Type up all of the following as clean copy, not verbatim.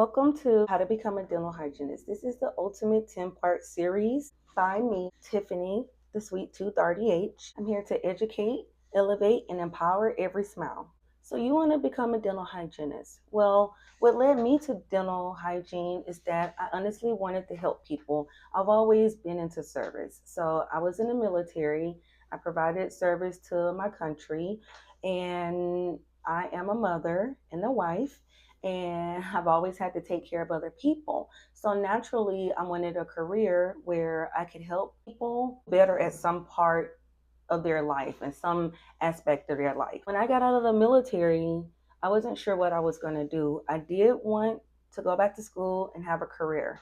Welcome to How to Become a Dental Hygienist. This is the ultimate 10-part series by me, Tiffany, the Sweet Tooth RDH. I'm here to educate, elevate, and empower every smile. So you want to become a dental hygienist. Well, what led me to dental hygiene is that I honestly wanted to help people. I've always been into service. So I was in the military. I provided service to my country, and I am a mother and a wife, and I've always had to take care of other people. So naturally, I wanted a career where I could help people better at some part of their life and some aspect of their life. When I got out of the military, I wasn't sure what I was going to do. I did want to go back to school and have a career.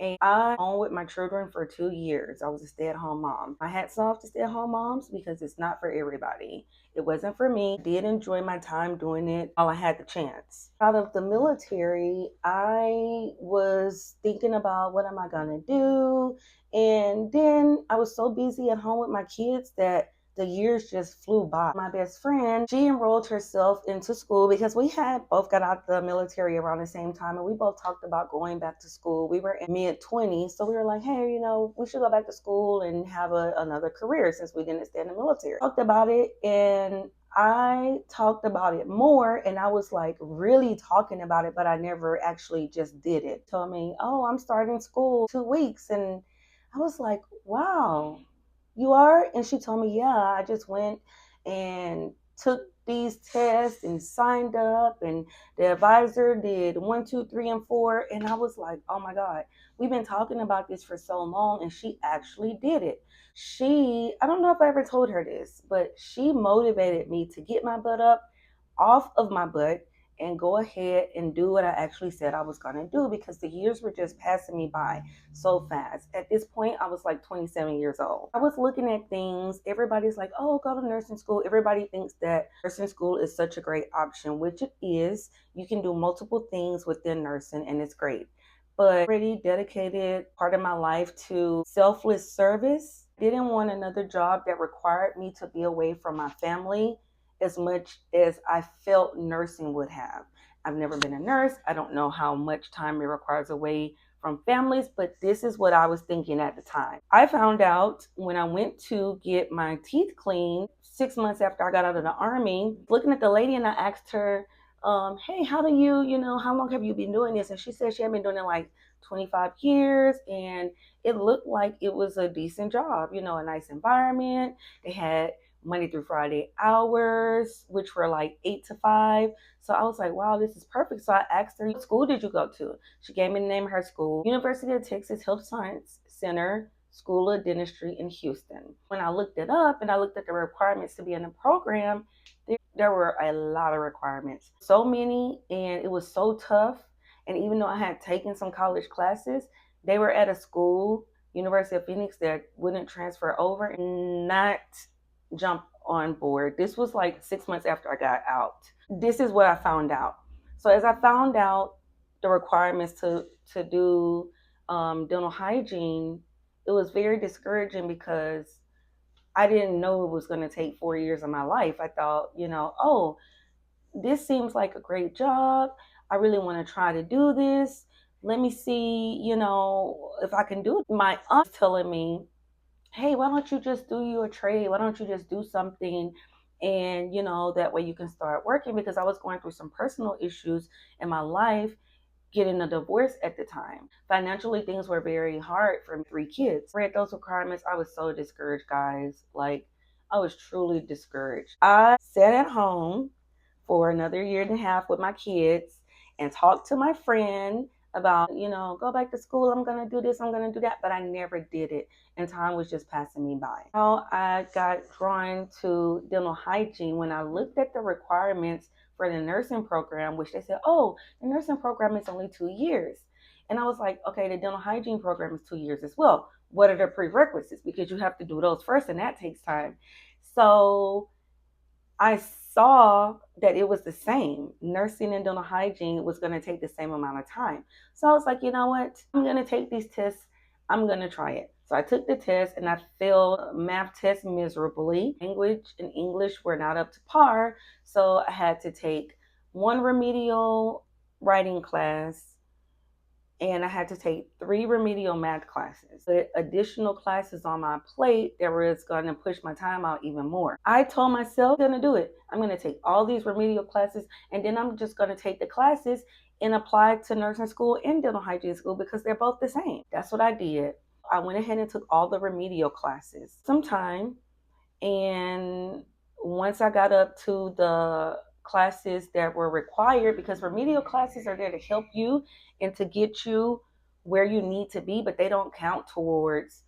And I was home with my children for 2 years. I was a stay-at-home mom. My hats off to stay-at-home moms because it's not for everybody. It wasn't for me. I did enjoy my time doing it while I had the chance. Out of the military, I was thinking about what am I gonna do? And then I was so busy at home with my kids that the years just flew by. My best friend, she enrolled herself into school because we had both got out the military around the same time, and we both talked about going back to school. We were in mid-20s, so we were like, hey, we should go back to school and have another career since we didn't stay in the military. Talked about it, and I talked about it more, and I was like really talking about it, but I never actually just did it. Told me, oh, I'm starting school 2 weeks, and I was like, wow, you are? And she told me, yeah, I just went and took these tests and signed up, and the advisor did 1, 2, 3, and 4. And I was like, oh my God, we've been talking about this for so long, and she actually did it. I don't know if I ever told her this, but she motivated me to get my butt up off of my butt and go ahead and do what I actually said I was going to do, because the years were just passing me by so fast. At this point, I was like 27 years old. I was looking at things. Everybody's like, oh, go to nursing school. Everybody thinks that nursing school is such a great option, which it is. You can do multiple things within nursing, and it's great. But I already dedicated part of my life to selfless service. Didn't want another job that required me to be away from my family as much as I felt nursing would have. I've never been a nurse. I don't know how much time it requires away from families, but this is what I was thinking at the time. I found out when I went to get my teeth cleaned 6 months after I got out of the Army, looking at the lady, and I asked her, hey, how long have you been doing this? And she said she had been doing it like 25 years, and it looked like it was a decent job, a nice environment. They had Monday through Friday hours, which were like 8 to 5. So I was like, wow, this is perfect. So I asked her, what school did you go to? She gave me the name of her school, University of Texas Health Science Center, School of Dentistry in Houston. When I looked it up and I looked at the requirements to be in the program, there were a lot of requirements. So many, and it was so tough. And even though I had taken some college classes, they were at a school, University of Phoenix, that wouldn't transfer over, not jump on board. This was like 6 months after I got out. This is what I found out. So as I found out the requirements to do dental hygiene, it was very discouraging because I didn't know it was going to take 4 years of my life. I thought, oh, this seems like a great job. I really want to try to do this. Let me see, if I can do it. My aunt's telling me, hey, why don't you just do your trade? Why don't you just do something? And, that way you can start working, because I was going through some personal issues in my life, getting a divorce at the time. Financially, things were very hard for 3 kids. I read those requirements. I was so discouraged, guys. Like, I was truly discouraged. I sat at home for another year and a half with my kids and talked to my friend about, go back to school. I'm going to do this. I'm going to do that. But I never did it. And time was just passing me by. How I got drawn to dental hygiene, when I looked at the requirements for the nursing program, which they said, oh, the nursing program is only 2 years. And I was like, okay, the dental hygiene program is 2 years as well. What are the prerequisites? Because you have to do those first, and that takes time. So I saw that it was the same. Nursing and dental hygiene was going to take the same amount of time. So I was like, you know what? I'm going to take these tests. I'm going to try it. So I took the test, and I failed math test miserably. Language and English were not up to par. So I had to take one remedial writing class, and I had to take 3 remedial math classes. But additional classes on my plate that was going to push my time out even more. I told myself I'm going to do it. I'm going to take all these remedial classes, and then I'm just going to take the classes and apply to nursing school and dental hygiene school because they're both the same. That's what I did. I went ahead and took all the remedial classes. Sometime, and once I got up to the classes that were required, because remedial classes are there to help you and to get you where you need to be, but they don't count towards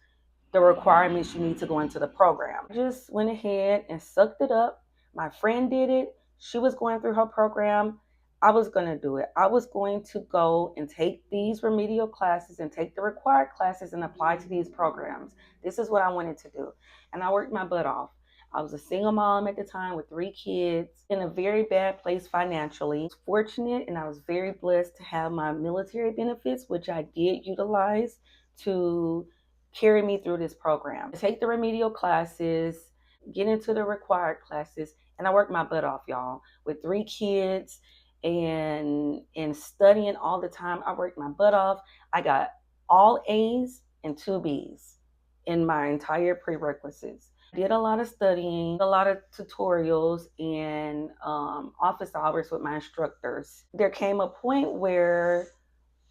the requirements you need to go into the program. I just went ahead and sucked it up. My friend did it. She was going through her program. I was going to do it. I was going to go and take these remedial classes and take the required classes and apply to these programs. This is what I wanted to do. And I worked my butt off. I was a single mom at the time with 3 kids in a very bad place financially. I was fortunate and I was very blessed to have my military benefits, which I did utilize to carry me through this program. Take the remedial classes, get into the required classes, and I worked my butt off, y'all. With 3 kids and studying all the time, I worked my butt off. I got all A's and 2 B's in my entire prerequisites. Did a lot of studying, a lot of tutorials and office hours with my instructors. There came a point where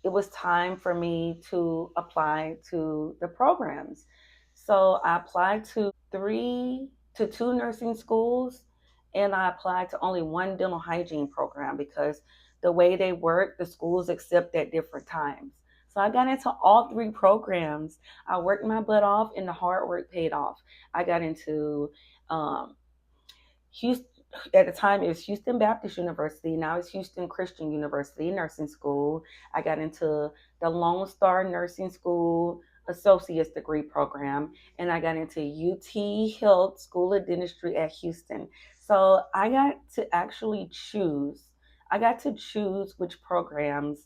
it was time for me to apply to the programs. So I applied to 2 nursing schools, and I applied to only one dental hygiene program because the way they work, the schools accept at different times. So I got into all 3 programs. I worked my butt off, and the hard work paid off. I got into um, Houston. At the time, it was Houston Baptist University. Now it's Houston Christian University Nursing School. I got into the Lone Star Nursing School Associate's Degree Program, and I got into UT Health School of Dentistry at Houston. So I got to actually choose. I got to choose which programs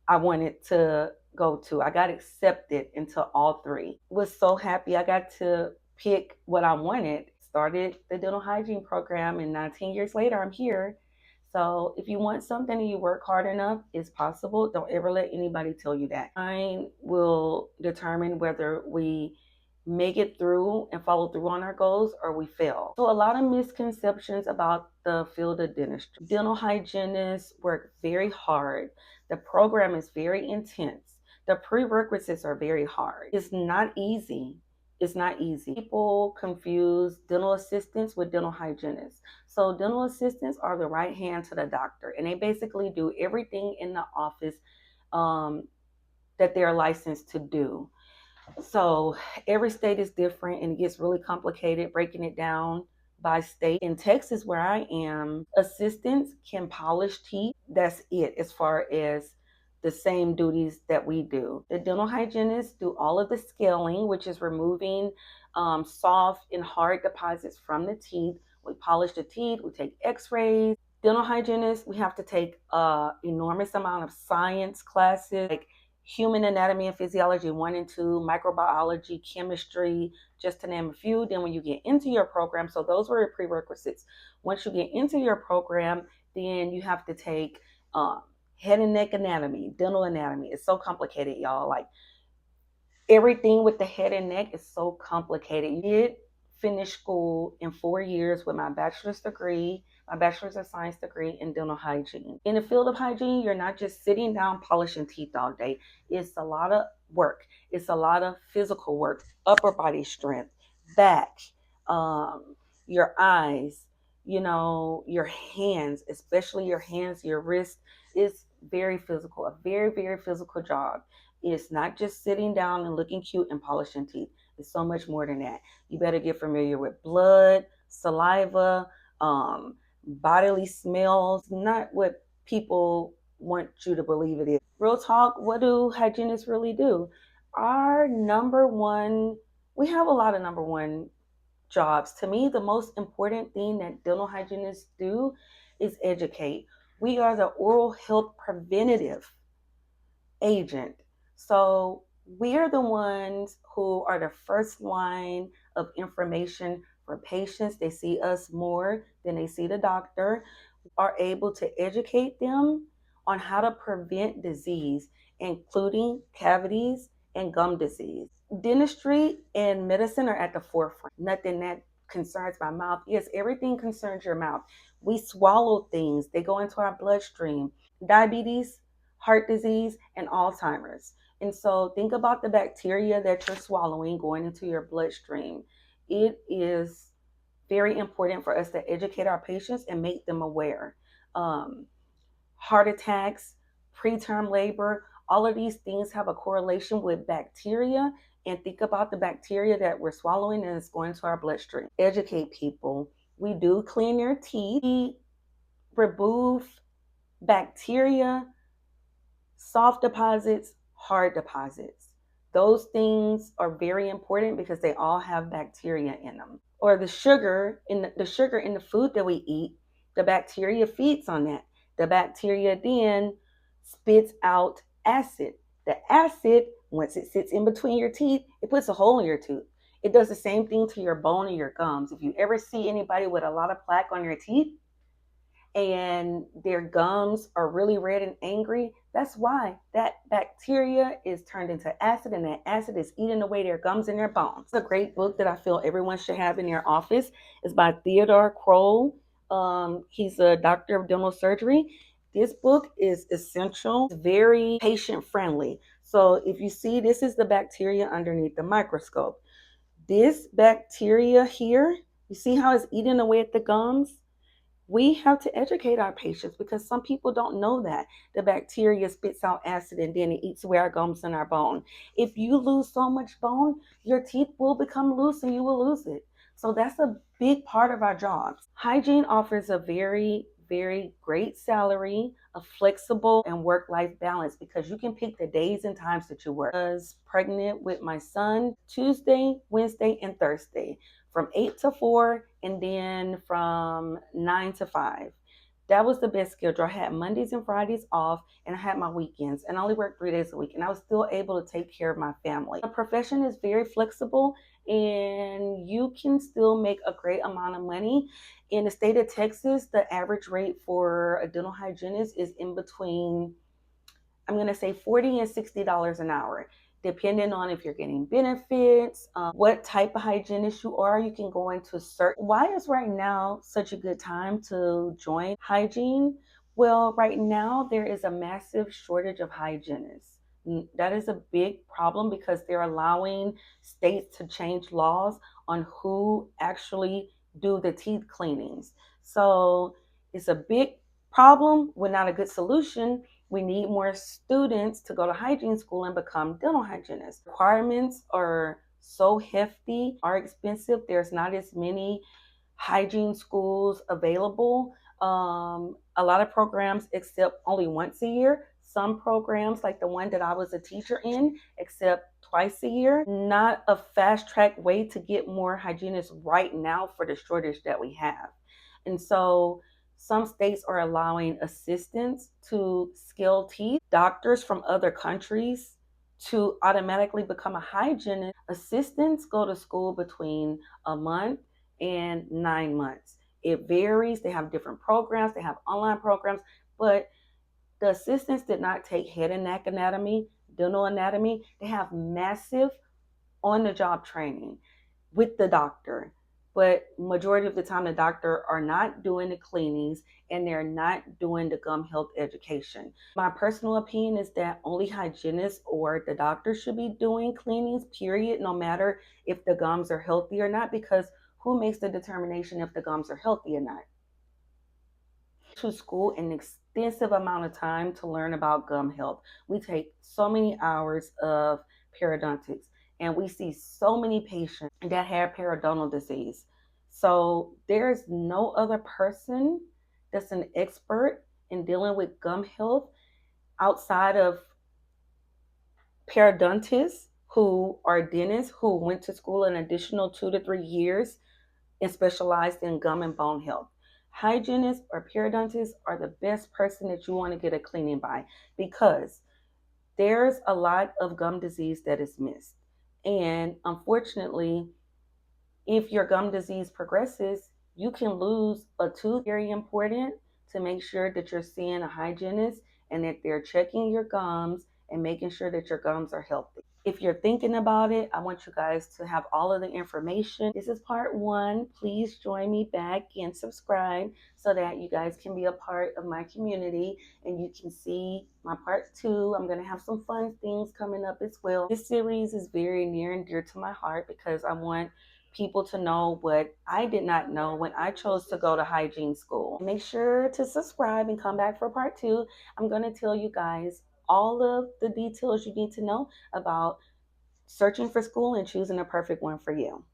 I wanted to go to. I got accepted into all 3. Was so happy I got to pick what I wanted. Started the dental hygiene program, and 19 years later, I'm here. So if you want something and you work hard enough, it's possible. Don't ever let anybody tell you that. Time will determine whether we make it through and follow through on our goals or we fail. So a lot of misconceptions about the field of dentistry. Dental hygienists work very hard. The program is very intense. The prerequisites are very hard. It's not easy. It's not easy. People confuse dental assistants with dental hygienists. So dental assistants are the right hand to the doctor, and they basically do everything in the office that they're licensed to do. So every state is different, and it gets really complicated breaking it down by state. In Texas, where I am, assistants can polish teeth. That's it as far as the same duties that we do. The dental hygienists do all of the scaling, which is removing soft and hard deposits from the teeth. We polish the teeth, we take x-rays. Dental hygienists, we have to take an enormous amount of science classes, like human anatomy and physiology 1 and 2, microbiology, chemistry, just to name a few. Then when you get into your program, so those were your prerequisites. Once you get into your program, then you have to take head and neck anatomy, dental anatomy. It's so complicated, y'all. Like everything with the head and neck is so complicated. You did finish school in 4 years with my bachelor's degree, my bachelor's of science degree in dental hygiene. In the field of hygiene, you're not just sitting down polishing teeth all day. It's a lot of work. It's a lot of physical work, upper body strength, back, your eyes, your hands, especially your hands, your wrists. It's very physical, a very, very physical job. It's not just sitting down and looking cute and polishing teeth. It's so much more than that. You better get familiar with blood, saliva, bodily smells, not what people want you to believe it is. Real talk, what do hygienists really do? Our number one, we have a lot of number one jobs. To me, the most important thing that dental hygienists do is educate. We are the oral health preventative agent. So we're the ones who are the first line of information for patients. They see us more than they see the doctor. We are able to educate them on how to prevent disease, including cavities and gum disease. Dentistry and medicine are at the forefront. Nothing that concerns my mouth. Yes, everything concerns your mouth. We swallow things, they go into our bloodstream. Diabetes, heart disease, and Alzheimer's. And so think about the bacteria that you're swallowing going into your bloodstream. It is very important for us to educate our patients and make them aware. Um, Heart attacks, preterm labor, all of these things have a correlation with bacteria. And think about the bacteria that we're swallowing and it's going to our bloodstream. Educate people. We do clean your teeth. We remove bacteria, soft deposits, hard deposits. Those things are very important because they all have bacteria in them. Or the sugar in the food that we eat, the bacteria feeds on that. The bacteria then spits out acid. The acid, once it sits in between your teeth, it puts a hole in your tooth. It does the same thing to your bone and your gums. If you ever see anybody with a lot of plaque on your teeth, and their gums are really red and angry, that's why that bacteria is turned into acid, and that acid is eating away their gums and their bones. It's a great book that I feel everyone should have in their office. It's by Theodore Kroll. He's a doctor of dental surgery. This book is essential. It's very patient friendly. So if you see, this is the bacteria underneath the microscope. This bacteria here, you see how it's eating away at the gums? We have to educate our patients because some people don't know that the bacteria spits out acid and then it eats away our gums and our bone. If you lose so much bone, your teeth will become loose and you will lose it. So that's a big part of our jobs. Hygiene offers a very great salary, a flexible and work-life balance because you can pick the days and times that you work. I was pregnant with my son Tuesday, Wednesday, and Thursday from 8 to 4 and then from 9 to 5. That was the best schedule. I had Mondays and Fridays off and I had my weekends and I only worked 3 days a week and I was still able to take care of my family. The profession is very flexible and you can still make a great amount of money. In the state of Texas, the average rate for a dental hygienist is in between, I'm going to say $40 and $60 an hour, depending on if you're getting benefits, what type of hygienist you are. You can go into search. Why is right now such a good time to join hygiene? Well, right now there is a massive shortage of hygienists. That is a big problem because they're allowing states to change laws on who actually do the teeth cleanings. So it's a big problem with not a good solution. We need more students to go to hygiene school and become dental hygienists. Requirements are so hefty, are expensive. There's not as many hygiene schools available. A lot of programs accept only once a year. Some programs, like the one that I was a teacher in, accept twice a year. Not a fast track way to get more hygienists right now for the shortage that we have. And so some states are allowing assistants to skilled teeth, doctors from other countries to automatically become a hygienist. Assistants go to school between a month and 9 months. It varies. They have different programs, they have online programs, but the assistants did not take head and neck anatomy, dental anatomy. They have massive on the job training with the doctor. But majority of the time, the doctor are not doing the cleanings and they're not doing the gum health education. My personal opinion is that only hygienists or the doctor should be doing cleanings, period, no matter if the gums are healthy or not, because who makes the determination if the gums are healthy or not? To school an extensive amount of time to learn about gum health. We take so many hours of periodontics and we see so many patients that have periodontal disease. So there's no other person that's an expert in dealing with gum health outside of periodontists who are dentists who went to school an additional 2 to 3 years and specialized in gum and bone health. Hygienists or periodontists are the best person that you want to get a cleaning by because there's a lot of gum disease that is missed. And unfortunately, if your gum disease progresses, you can lose a tooth. Very important to make sure that you're seeing a hygienist and that they're checking your gums and making sure that your gums are healthy. If you're thinking about it, I want you guys to have all of the information. This is part 1. Please join me back and subscribe so that you guys can be a part of my community and you can see my part 2. I'm going to have some fun things coming up as well. This series is very near and dear to my heart because I want people to know what I did not know when I chose to go to hygiene school. Make sure to subscribe and come back for part 2. I'm going to tell you guys all of the details you need to know about searching for school and choosing a perfect one for you.